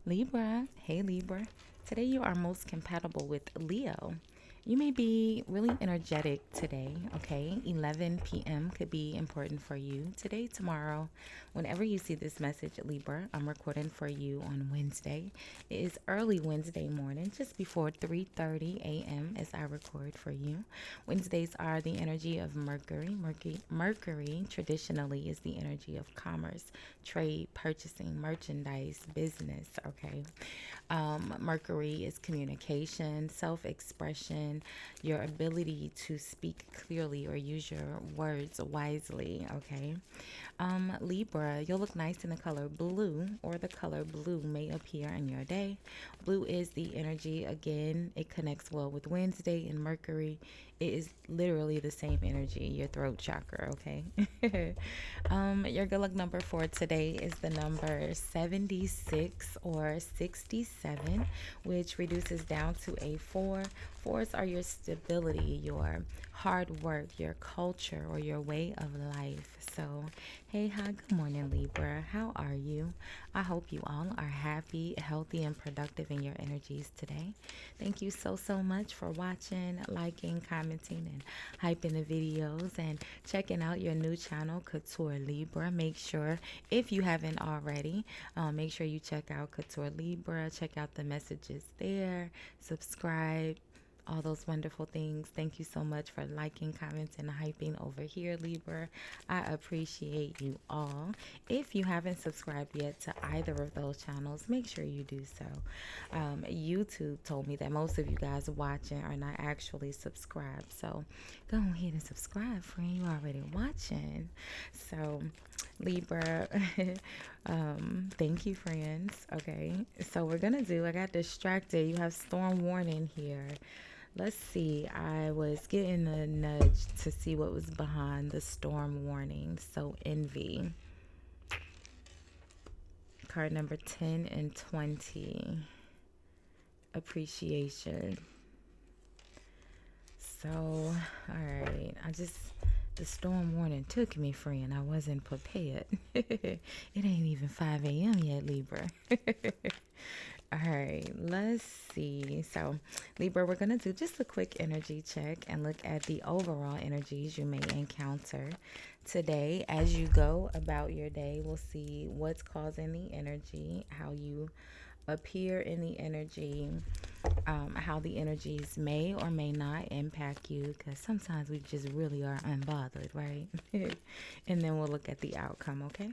Libra, hey Libra. Today you are most compatible with Leo. You may be really energetic today, okay? 11 p.m. could be important for you today, tomorrow. Whenever you see this message, Libra, I'm recording for you on Wednesday. It is early Wednesday morning, just before 3:30 a.m. as I record for you. Wednesdays are the energy of Mercury. Mercury traditionally is the energy of commerce, trade, purchasing, merchandise, business, okay? Mercury is communication, self expression, your ability to speak clearly or use your words wisely. Okay. Libra, you'll look nice in the color blue, or the color blue may appear in your day. Blue is the energy, again, it connects well with Wednesday and Mercury. It is literally the same energy, your throat chakra, okay? Your good luck number for today is the number 76 or 67, which reduces down to a 4. Fours are your stability, your hard work, your culture, or your way of life. So, hey, hi, good morning, Libra. How are you? I hope you all are happy, healthy, and productive in your energies today. Thank you so much for watching, liking, commenting, and hyping the videos, and checking out your new channel, Couture Libra. Make sure, if you haven't already, make sure you check out Couture Libra. Check out the messages there. Subscribe, all those wonderful things. Thank you so much for liking, commenting, and hyping over here, Libra. I appreciate you all. If you haven't subscribed yet to either of those channels, make sure you do so. YouTube told me that most of you guys watching are not actually subscribed, so go ahead and subscribe, friend. You already watching. So, Libra, thank you, friends. Okay, so I got distracted. You have storm warning here. Let's see. I was getting a nudge to see what was behind the storm warning. So, envy. Card number 10 and 20. Appreciation. So, alright. The storm warning took me, friend. I wasn't prepared. It ain't even 5 a.m. yet, Libra. All right, let's see. So, Libra, we're going to do just a quick energy check and look at the overall energies you may encounter today. As you go about your day, we'll see what's causing the energy, how you appear in the energy, how the energies may or may not impact you, because sometimes we just really are unbothered, right? And then we'll look at the outcome, okay?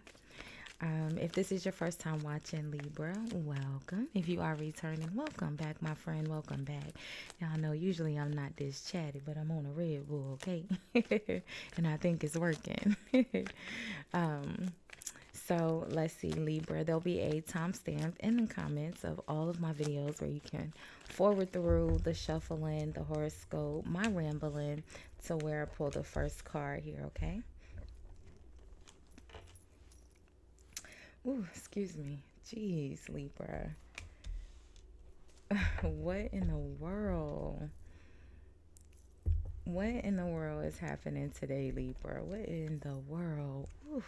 If this is your first time watching, Libra, welcome. If you are returning, welcome back, my friend. Welcome back. Y'all know usually I'm not this chatty, but I'm on a Red Bull, okay? And I think it's working. So let's see, Libra. There'll be a timestamp in the comments of all of my videos where you can forward through the shuffling, the horoscope, my rambling, to where I pull the first card here, okay? Ooh, excuse me. Jeez, Libra. What in the world? What in the world is happening today, Libra? What in the world? Ooh.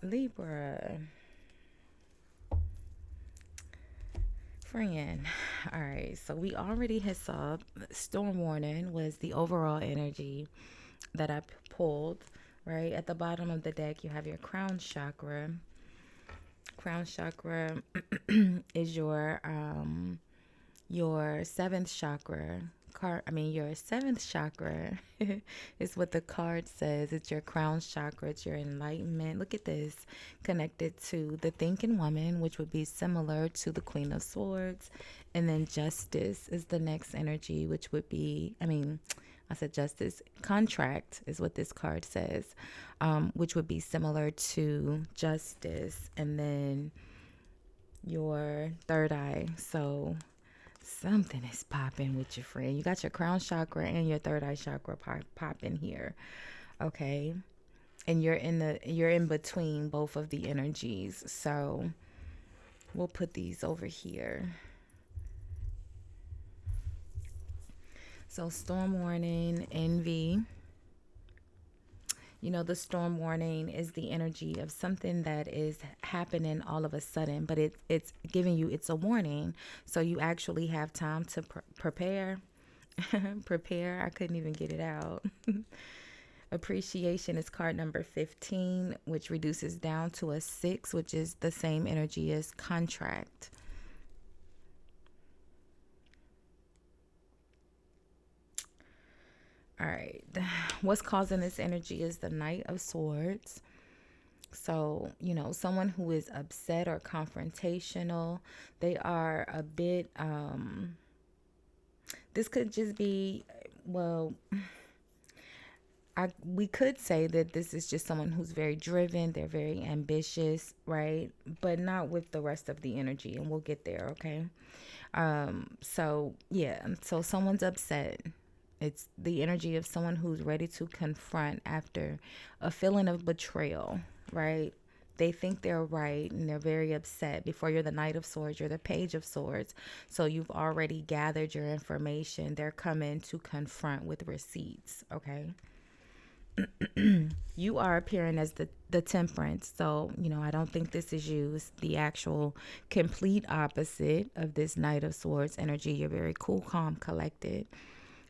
Libra. Friend. All right, so we already had saw storm warning was the overall energy that I pulled. Right at the bottom of the deck, you have your crown chakra. Crown chakra is your seventh chakra. Your seventh chakra is what the card says. It's your crown chakra. It's your enlightenment. Look at this, connected to the thinking woman, which would be similar to the Queen of Swords, and then justice is the next energy, which would be, I said justice. Contract is what this card says, which would be similar to justice. And then your third eye. So something is popping with your friend. You got your crown chakra and your third eye chakra popping here. Okay. And you're in between both of the energies. So we'll put these over here. So storm warning, envy. The storm warning is the energy of something that is happening all of a sudden, but it's giving you, it's a warning. So you actually have time to prepare. Prepare. I couldn't even get it out. Appreciation is card number 15, which reduces down to a 6, which is the same energy as contract. All right. What's causing this energy is the Knight of Swords. So, someone who is upset or confrontational, they are a bit, this could just be, well, we could say that this is just someone who's very driven, they're very ambitious, right? But not with the rest of the energy, and we'll get there, okay? So someone's upset. It's the energy of someone who's ready to confront after a feeling of betrayal, right? They think they're right and they're very upset. Before you're the Knight of Swords, you're the Page of Swords. So you've already gathered your information. They're coming to confront with receipts, okay? You are appearing as the Temperance. So, I don't think this is you. It's the actual complete opposite of this Knight of Swords energy. You're very cool, calm, collected,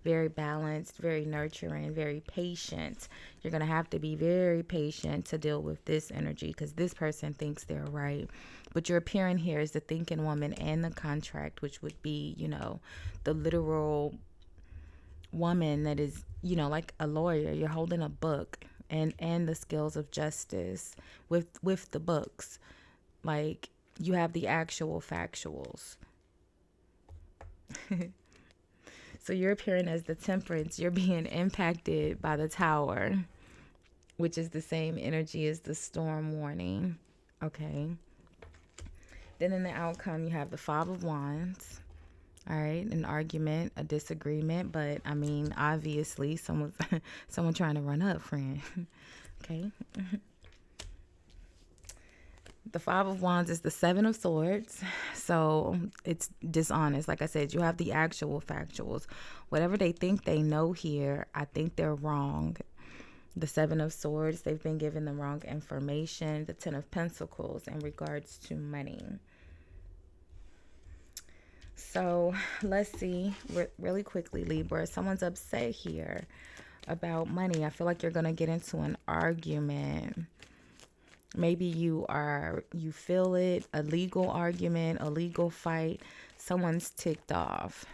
very balanced, very nurturing, very patient. You're going to have to be very patient to deal with this energy because this person thinks they're right. But you're appearing here as the thinking woman and the contract, which would be, the literal woman that is, like a lawyer. You're holding a book and the skills of justice with the books. Like, you have the actual factuals. So you're appearing as the Temperance. You're being impacted by the Tower, which is the same energy as the storm warning. Okay. Then in the outcome, you have the Five of Wands. All right. An argument, a disagreement. But, obviously, someone trying to run up, friend. Okay. The Five of Wands is the Seven of Swords. So it's dishonest. Like I said, you have the actual factuals. Whatever they think they know here, I think they're wrong. The Seven of Swords, they've been given the wrong information. The Ten of Pentacles in regards to money. So let's see really quickly, Libra. Someone's upset here about money. I feel like you're going to get into an argument. Maybe you feel it, a legal argument, a legal fight. Someone's ticked off.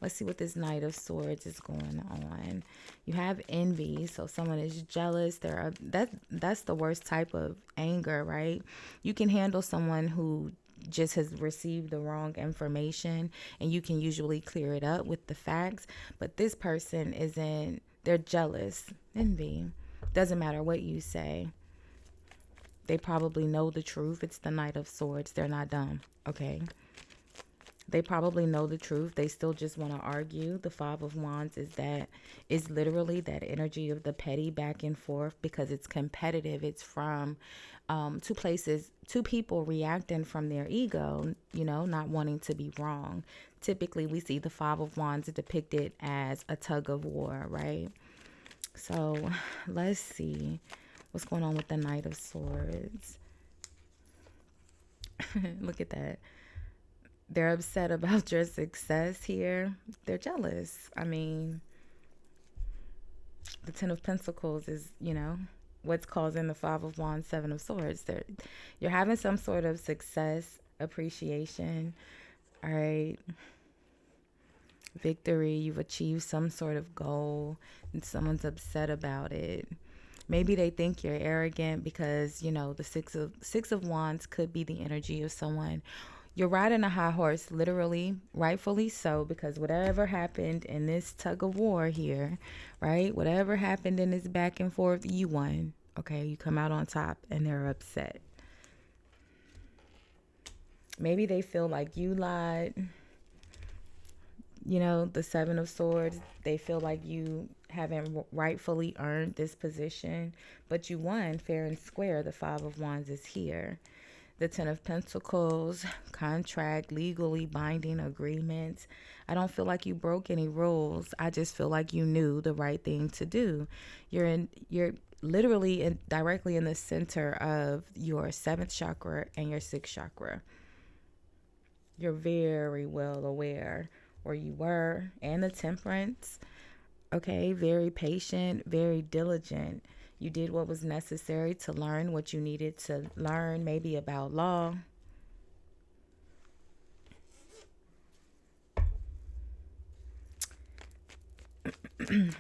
Let's see what this Knight of Swords is going on. You have envy, so someone is jealous. That's the worst type of anger, right? You can handle someone who just has received the wrong information, and you can usually clear it up with the facts. But this person they're jealous. Envy. Doesn't matter what you say. They probably know the truth. It's the Knight of Swords. They're not dumb, okay? They probably know the truth. They still just want to argue. The Five of Wands is literally that energy of the petty back and forth because it's competitive. It's from two people reacting from their ego, not wanting to be wrong. Typically, we see the Five of Wands depicted as a tug of war, right? So let's see what's going on with the Knight of Swords. Look at that. They're upset about your success here. They're jealous. The Ten of Pentacles is, what's causing the Five of Wands, Seven of Swords. You're having some sort of success, appreciation, all right? Victory. You've achieved some sort of goal, and someone's upset about it. Maybe they think you're arrogant because, the Six of Wands could be the energy of someone. You're riding a high horse, literally, rightfully so, because whatever happened in this tug of war here, right? Whatever happened in this back and forth, you won. Okay, you come out on top and they're upset. Maybe they feel like you lied. The Seven of Swords, they feel like you haven't rightfully earned this position, but you won fair and square. The Five of Wands is here. The Ten of Pentacles, contract, legally binding agreements. I don't feel like you broke any rules. I just feel like you knew the right thing to do. You're literally directly in the center of your 7th chakra and your 6th chakra. You're very well aware where you were, and the temperance. Okay, very patient, very diligent. You did what was necessary to learn what you needed to learn, maybe about law.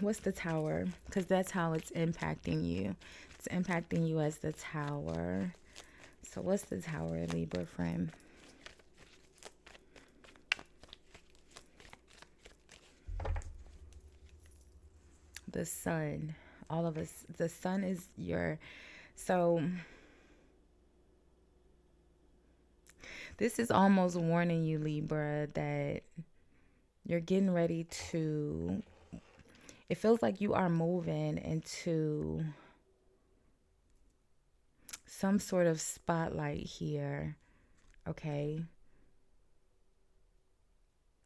What's the Tower? Because that's how it's impacting you. It's impacting you as the Tower. So what's the Tower, Libra friend? The Sun. All of us. The Sun is your... So this is almost warning you, Libra, that you're getting ready to... It feels like you are moving into some sort of spotlight here, okay?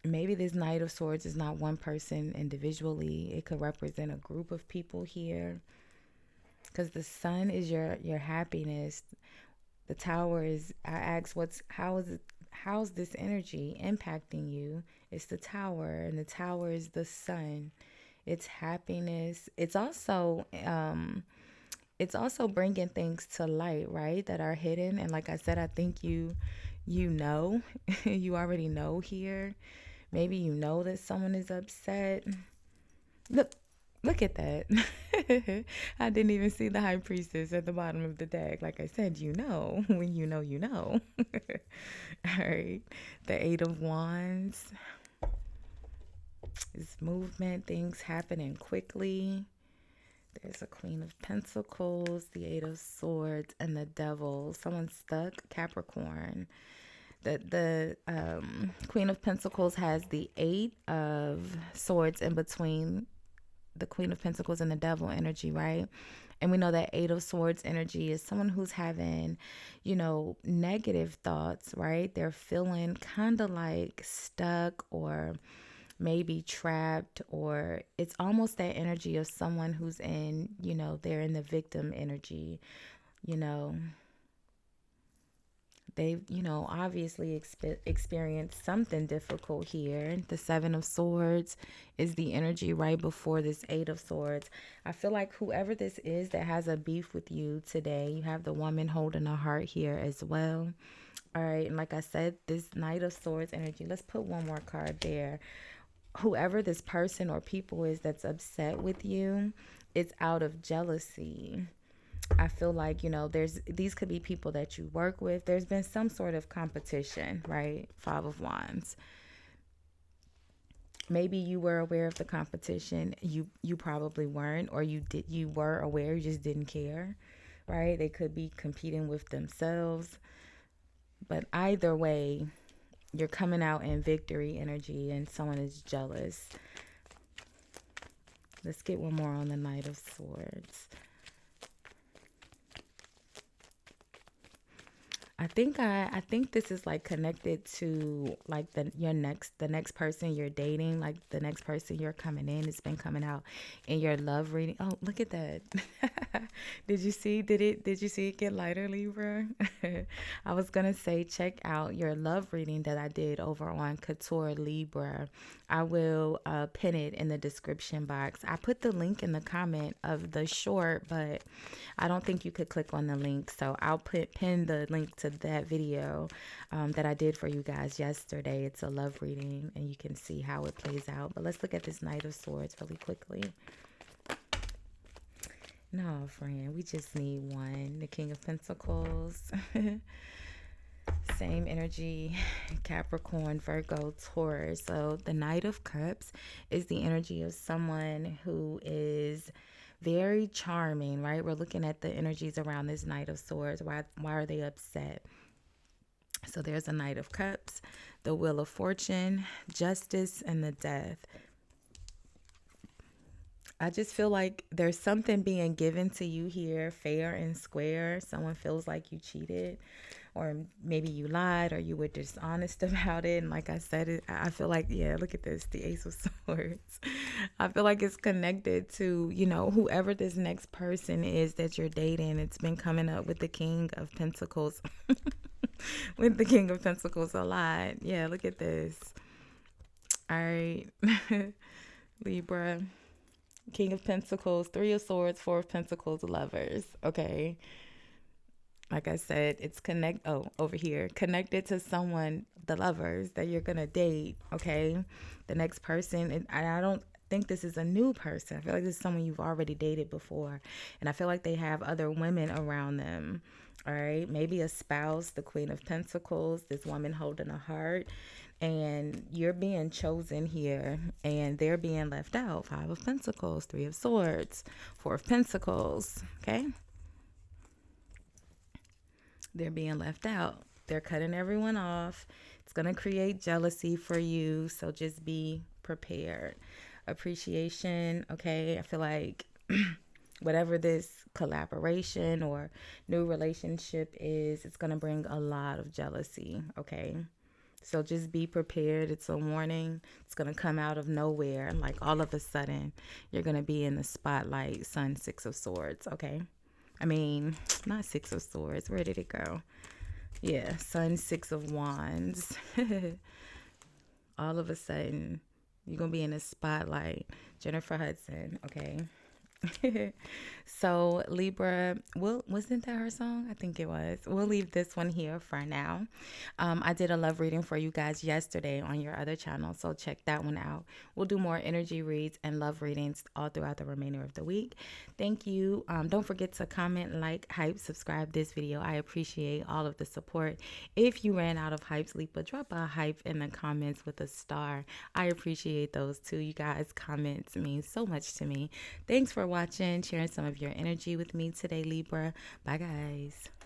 Maybe this Knight of Swords is not one person individually. It could represent a group of people here. Because the Sun is your happiness. The Tower is, I ask, how's this energy impacting you? It's the Tower, and the Tower is the Sun. It's happiness. It's also bringing things to light, right? That are hidden. And like I said, I think you know, you already know here. Maybe you know that someone is upset. Look at that. I didn't even see the High Priestess at the bottom of the deck. Like I said, you know, when you know, you know. All right. The 8 of Wands. It's movement, things happening quickly. There's a Queen of Pentacles, the 8 of Swords, and the Devil. Someone's stuck. Capricorn. The Queen of Pentacles has the 8 of Swords in between the Queen of Pentacles and the Devil energy, right? And we know that 8 of Swords energy is someone who's having, negative thoughts, right? They're feeling kind of like stuck or maybe trapped, or it's almost that energy of someone who's in, they're in the victim energy, they've, obviously experienced something difficult here. The 7 of Swords is the energy right before this 8 of Swords. I feel like whoever this is that has a beef with you today, you have the woman holding a heart here as well. All right. And like I said, this Knight of Swords energy, let's put one more card there. Whoever this person or people is that's upset with you, it's out of jealousy. I feel like, these could be people that you work with. There's been some sort of competition, right? 5 of Wands. Maybe you were aware of the competition. You probably weren't, or you were aware, you just didn't care, right? They could be competing with themselves. But either way, you're coming out in victory energy and someone is jealous. Let's get one more on the Knight of Swords. I think this is like connected to like the next person you're dating, like the next person you're coming in. It's been coming out in your love reading. Oh, look at that. Did you see it get lighter, Libra? I was gonna say check out your love reading that I did over on Couture Libra. I will pin it in the description box. I put the link in the comment of the short, but I don't think you could click on the link, so I'll pin the link to that video that I did for you guys yesterday. It's a love reading, and you can see how it plays out. But let's look at this Knight of Swords really quickly. No, friend, we just need one. The King of Pentacles. Same energy, Capricorn, Virgo, Taurus. So the Knight of Cups is the energy of someone who is very charming, right? We're looking at the energies around this Knight of Swords. Why are they upset? So there's a Knight of Cups, the Wheel of Fortune, Justice, and the Death. I just feel like there's something being given to you here, fair and square. Someone feels like you cheated. or maybe you lied or you were dishonest about it. And like I said, I feel like, yeah, look at this, the Ace of Swords. I feel like it's connected to, you know, whoever this next person is that you're dating. It's been coming up with the King of Pentacles. With the King of Pentacles a lot. Yeah, look at this. All right. Libra. King of Pentacles, Three of Swords, Four of Pentacles, Lovers. Okay. Like I said, it's over here. Connected to someone, the lovers that you're going to date. Okay. The next person, and I don't think this is a new person. I feel like this is someone you've already dated before. And I feel like they have other women around them. All right. Maybe a spouse, the Queen of Pentacles, this woman holding a heart. And you're being chosen here and they're being left out. Five of Pentacles, Three of Swords, Four of Pentacles. Okay. They're being left out. They're cutting everyone off. It's going to create jealousy for you. So just be prepared. Appreciation. Okay. I feel like whatever this collaboration or new relationship is, it's going to bring a lot of jealousy. Okay. So just be prepared. It's a warning. It's going to come out of nowhere. Like all of a sudden, you're going to be in the spotlight. Sun, Six of Swords. Okay. I mean, not Six of Swords. Where did it go? Yeah. Sun, Six of Wands. All of a sudden, you're going to be in the spotlight. Jennifer Hudson. Okay. So Libra, wasn't that her song? I think it was. We'll leave this one here for now. I did a love reading for you guys yesterday on your other channel, so check that one out. We'll do more energy reads and love readings all throughout the remainder of the week. Thank you. Don't forget to comment, like, hype, subscribe this video. I appreciate all of the support. If you ran out of hypes, Libra, drop a hype in the comments with a star. I appreciate those too. You guys' comments mean so much to me. Thanks for watching, sharing some of your energy with me today, Libra. Bye, guys.